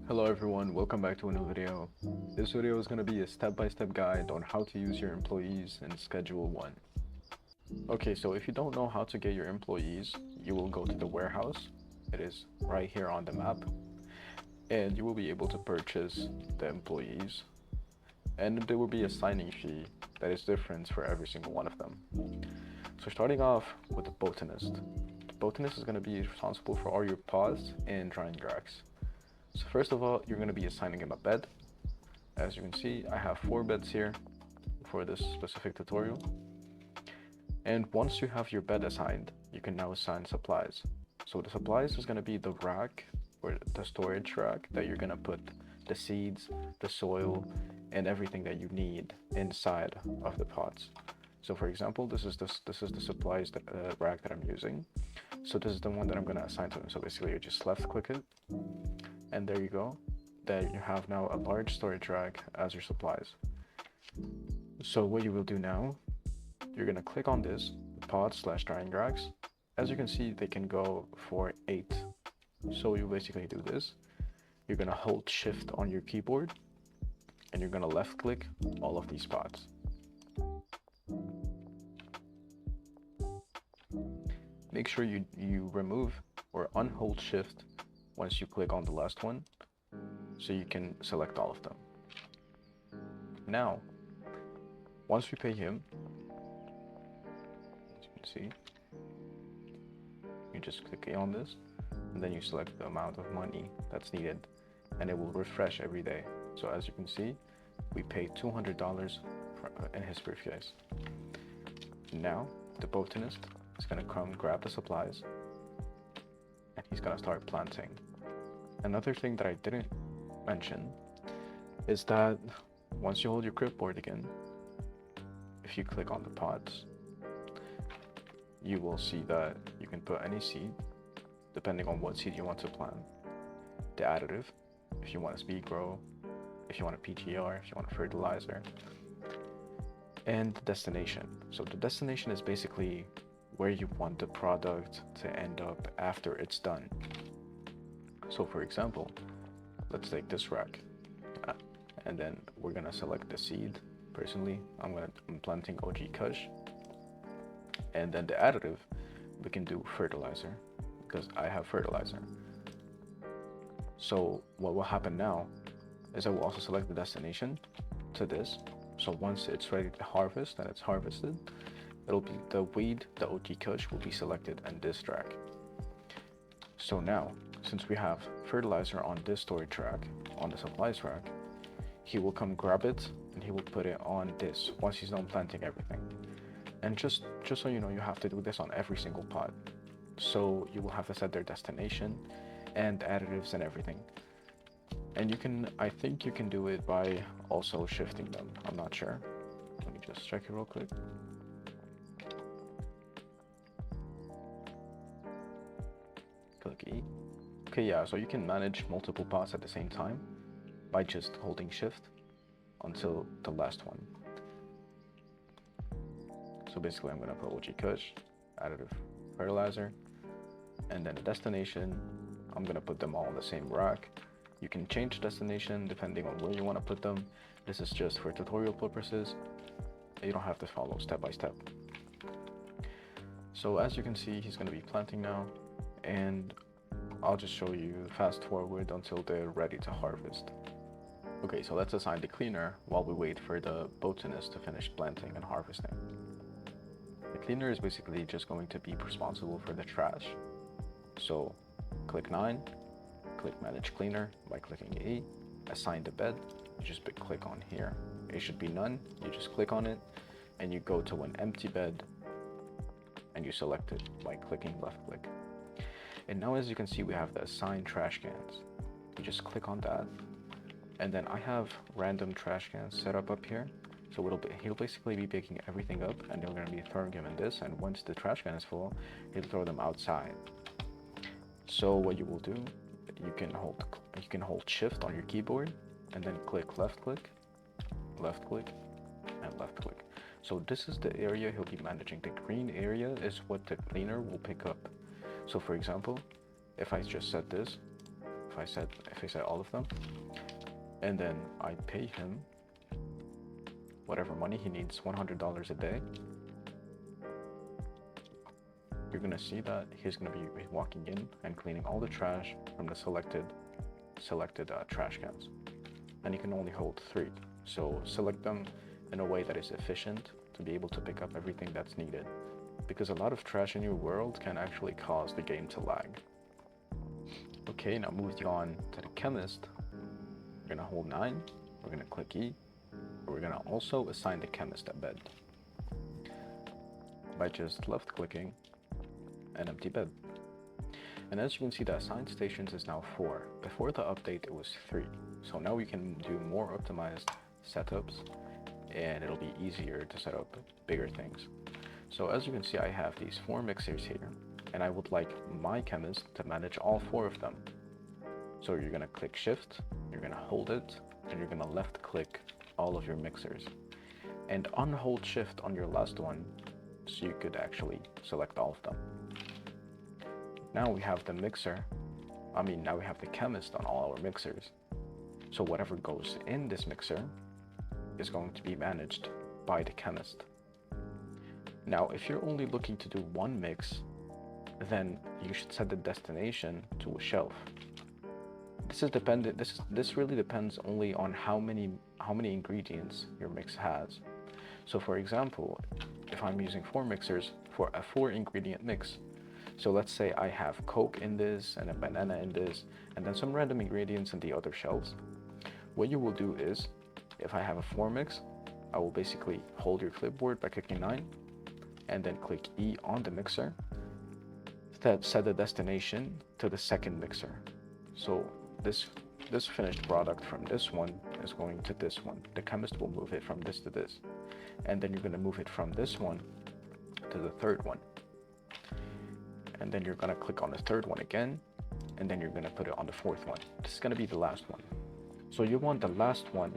Hello everyone, welcome back to a new video. This video is going to be a step-by-step guide on how to use your employees in Schedule 1. Okay, so if you don't know how to get your employees, you will go to the warehouse. It is right here on the map. And you will be able to purchase the employees. And there will be a signing fee that is different for every single one of them. So starting off with the botanist. The botanist is going to be responsible for all your pods and drying racks. So first of all, you're going to be assigning him a bed. As you can see, I have 4 beds here for this specific tutorial. And once you have your bed assigned, you can now assign supplies. So the supplies is going to be the rack or the storage rack that you're going to put the seeds, the soil, and everything that you need inside of the pots. So for example, this is the supplies rack that I'm using. So this is the one that I'm going to assign to him. So basically you just left click it. And there you go, that you have now a large storage rack as your supplies. So what you will do now, you're gonna click on this, pod/drying racks. As you can see, they can go for 8. So you basically do this. You're gonna hold shift on your keyboard and you're gonna left click all of these pods. Make sure you remove or unhold shift once you click on the last one, so you can select all of them. Now, once we pay him, as you can see, you just click on this, and then you select the amount of money that's needed, and it will refresh every day. So as you can see, we paid $200 in his briefcase. Now, the botanist is gonna come grab the supplies, and he's gonna start planting. Another thing that I didn't mention is that once you hold your clipboard again, if you click on the pods, you will see that you can put any seed, depending on what seed you want to plant, the additive, if you want a speed grow, if you want a PTR, if you want a fertilizer, and the destination. So the destination is basically where you want the product to end up after it's done. So for example, let's take this rack, and then we're gonna select the seed. Personally, I'm planting OG Kush, and then the additive, we can do fertilizer because I have fertilizer. So what will happen now is I will also select the destination to this. So once it's ready to harvest and it's harvested, it'll be the weed, the OG Kush will be selected in this rack. So now, since we have fertilizer on this storage rack, on the supplies rack, he will come grab it and he will put it on this once he's done planting everything. And just so you know, you have to do this on every single pot. So you will have to set their destination and additives and everything. And you can, I think you can do it by also shifting them. I'm not sure. Let me just check it real quick. Click E. Okay, yeah, so you can manage multiple pots at the same time by just holding shift until the last one. So basically I'm gonna put OG Kush, additive fertilizer, and then the destination, I'm gonna put them all in the same rack. You can change destination depending on where you wanna put them. This is just for tutorial purposes. You don't have to follow step by step. So as you can see, he's gonna be planting now, and I'll just show you fast forward until they're ready to harvest. Okay, so let's assign the cleaner while we wait for the botanist to finish planting and harvesting. The cleaner is basically just going to be responsible for the trash. So click 9, click manage cleaner by clicking E, assign the bed, you just click on here. It should be none, you just click on it, and you go to an empty bed, and you select it by clicking left click. And now as you can see, we have the assign trash cans. You just click on that, and then I have random trash cans set up here. So he'll basically be picking everything up, and they're gonna be throwing him in this, and once the trash can is full, he'll throw them outside. So what you will do, you can hold shift on your keyboard, and then click left click, and left click. So this is the area he'll be managing. The green area is what the cleaner will pick up. So for example, if I just set this if I set all of them, and then I pay him whatever money he needs, $100 a day, you're gonna see that he's gonna be walking in and cleaning all the trash from the selected trash cans, and you can only hold 3. So select them in a way that is efficient to be able to pick up everything that's needed, because a lot of trash in your world can actually cause the game to lag. Okay, now moving on to the chemist, we're gonna hold 9, we're gonna click E, and we're gonna also assign the chemist a bed by just left clicking an empty bed. And as you can see, the assigned stations is now 4. Before the update it was 3. So now we can do more optimized setups, and it'll be easier to set up bigger things. So as you can see, I have these 4 mixers here, and I would like my chemist to manage all 4 of them. So you're gonna click shift, you're gonna hold it, and you're gonna left click all of your mixers, and unhold shift on your last one so you could actually select all of them. Now we have the now we have the chemist on all our mixers. So whatever goes in this mixer is going to be managed by the chemist. Now, if you're only looking to do one mix, then you should set the destination to a shelf. This really depends only on how many ingredients your mix has. So for example, if I'm using 4 mixers for a 4 ingredient mix, so let's say I have Coke in this and a banana in this and then some random ingredients in the other shelves, what you will do is, if I have a 4 mix, I will basically hold your clipboard by clicking 9 and then click E on the mixer, set the destination to the second mixer. So this finished product from this one is going to this one. The chemist will move it from this to this, and then you're going to move it from this one to the third one, and then you're going to click on the third one again, and then you're going to put it on the fourth one. This is going to be the last one. So you want the last one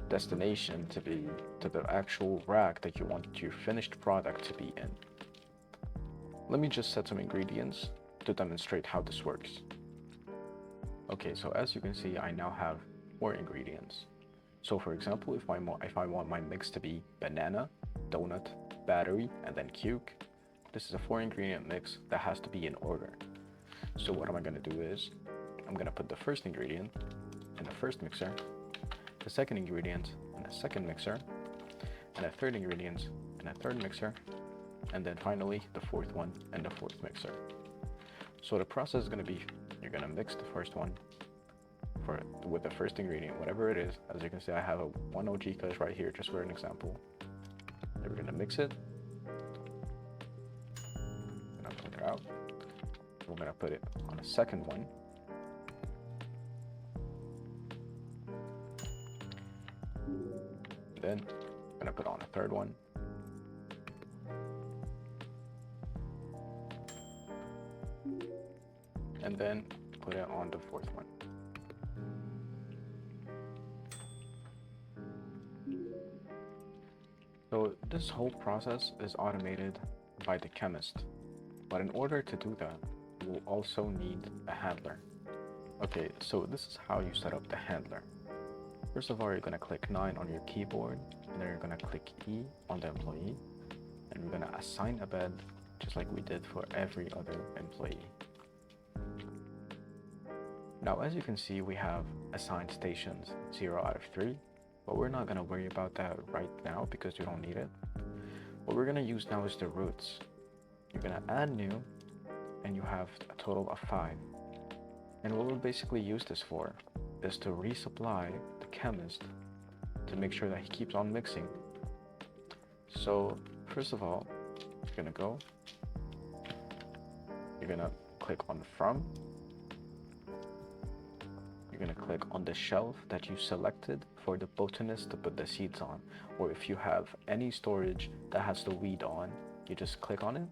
destination to be to the actual rack that you want your finished product to be in. Let me just set some ingredients to demonstrate how this works. Okay, so as you can see, I now have 4 ingredients. So for example, if I want my mix to be banana, donut, battery, and then cuke, this is a 4 ingredient mix that has to be in order. So what am I going to do is, I'm going to put the first ingredient in the first mixer, the second ingredient in the second mixer, and the third ingredient in a third mixer, and then finally the fourth one in the fourth mixer. So the process is going to be, you're going to mix the first one with the first ingredient, whatever it is. As you can see, I have a 1 OG Kush right here, just for an example. Then we're going to mix it. And I'll put it out. We're going to put it on a second one. Then I'm going to put on a third one. And then put it on the fourth one. So this whole process is automated by the chemist, but in order to do that, you will also need a handler. Okay, so this is how you set up the handler. First of all, you're going to click 9 on your keyboard, and then you're going to click E on the employee, and we're going to assign a bed just like we did for every other employee. Now, as you can see, we have assigned stations 0 out of 3, but we're not going to worry about that right now because you don't need it. What we're going to use now is the routes. You're going to add new, and you have a total of 5. And what we'll basically use this for is to resupply the chemist to make sure that he keeps on mixing. So first of all, you're going to go, you're going to click on from, you're going to click on the shelf that you selected for the botanist to put the seeds on, or if you have any storage that has the weed on, you just click on it,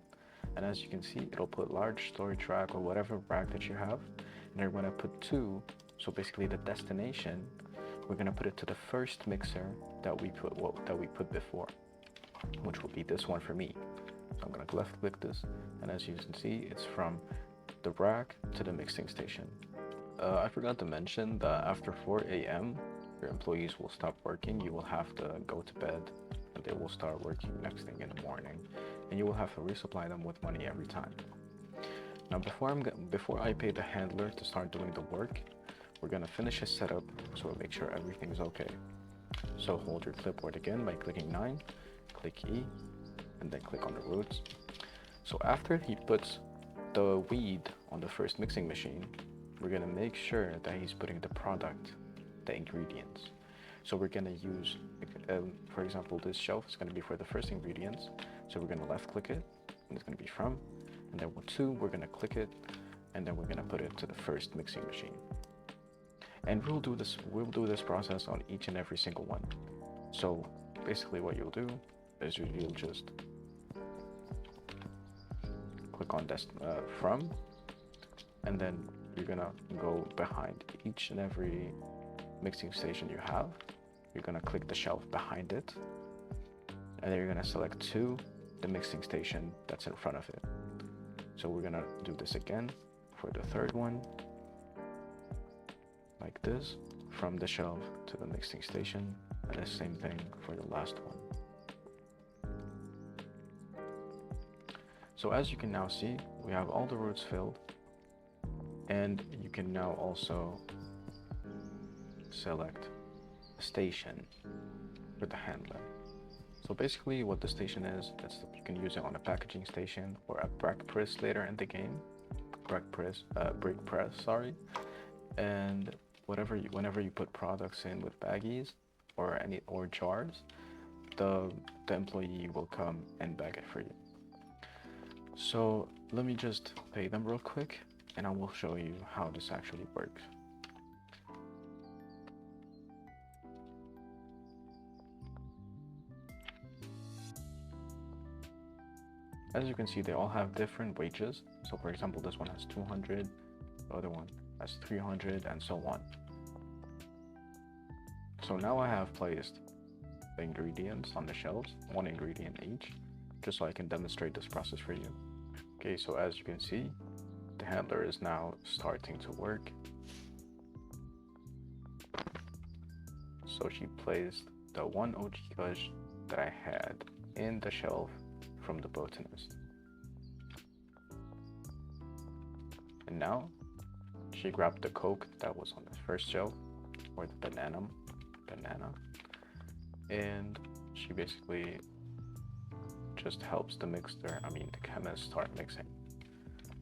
and as you can see, it'll put large storage rack or whatever rack that you have, and you're going to put 2, so basically the destination, we're going to put it to the first mixer that we put before, which will be this one for me. So I'm going to left click this, and as you can see, it's from the rack to the mixing station. I forgot to mention that after 4 a.m., your employees will stop working. You will have to go to bed, and they will start working next thing in the morning, and you will have to resupply them with money every time. Now, before I pay the handler to start doing the work, we're gonna finish his setup so we'll make sure everything's okay. So hold your clipboard again by clicking 9, click E, and then click on the roots. So after he puts the weed on the first mixing machine, we're gonna make sure that he's putting the product, the ingredients. So we're gonna use, for example, this shelf is gonna be for the first ingredients. So we're gonna left click it, and it's gonna be from, and then with 2, we're gonna click it, and then we're gonna put it to the first mixing machine. And we'll do this process on each and every single one. So basically what you'll do is you'll just click on this from, and then you're gonna go behind each and every mixing station you have. You're gonna click the shelf behind it, and then you're gonna select to the mixing station that's in front of it. So we're gonna do this again for the third one, like this, from the shelf to the mixing station, and the same thing for the last one. So as you can now see, we have all the routes filled, and you can now also select a station for the handler. So basically what the station is, you can use it on a packaging station or a brake press later in the game. Brake press, sorry. And whenever you put products in with baggies or jars, the employee will come and bag it for you. So let me just pay them real quick, and I will show you how this actually works. As you can see, they all have different wages. So for example, this one has 200, the other one has 300, and so on. So now I have placed the ingredients on the shelves, one ingredient each, just so I can demonstrate this process for you. Okay, so as you can see, the handler is now starting to work. So she placed the 1 OG Kush that I had in the shelf from the botanist. And now she grabbed the Coke that was on the first shelf, or the banana, and she basically just helps the chemist start mixing.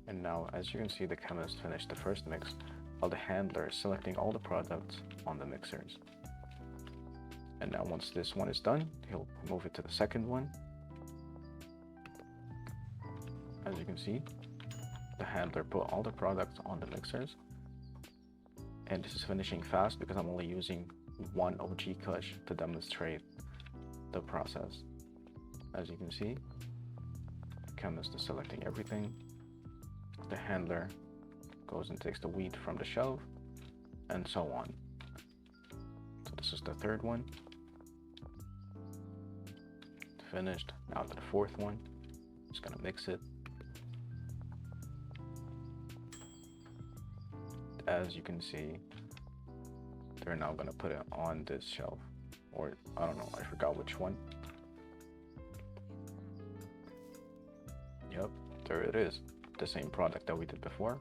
And now, as you can see, the chemist finished the first mix, while the handler is selecting all the products on the mixers. And now once this one is done, he'll move it to the second one. As you can see, the handler put all the products on the mixers. And this is finishing fast because I'm only using 1 OG Kush to demonstrate the process. As you can see, the chemist is selecting everything. The handler goes and takes the weed from the shelf, and so on. So this is the third one. Finished. Now to the fourth one. Just gonna mix it. As you can see, they're now gonna put it on this shelf, or I don't know, I forgot which one. Yep, there it is. The same product that we did before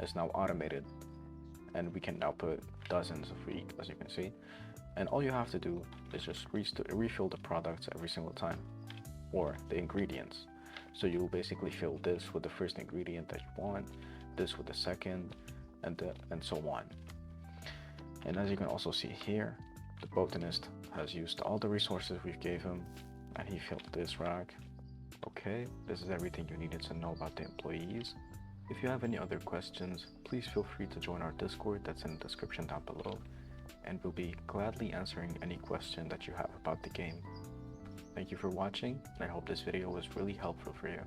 is now automated, and we can now put dozens of weed, as you can see. And all you have to do is just refill the products every single time, or the ingredients. So you'll basically fill this with the first ingredient that you want, this with the second, and so on. And as you can also see here, the botanist has used all the resources we gave him, and he filled this rack. Okay, this is everything you needed to know about the employees. If you have any other questions, please feel free to join our Discord that's in the description down below, and we'll be gladly answering any question that you have about the game. Thank you for watching, and I hope this video was really helpful for you.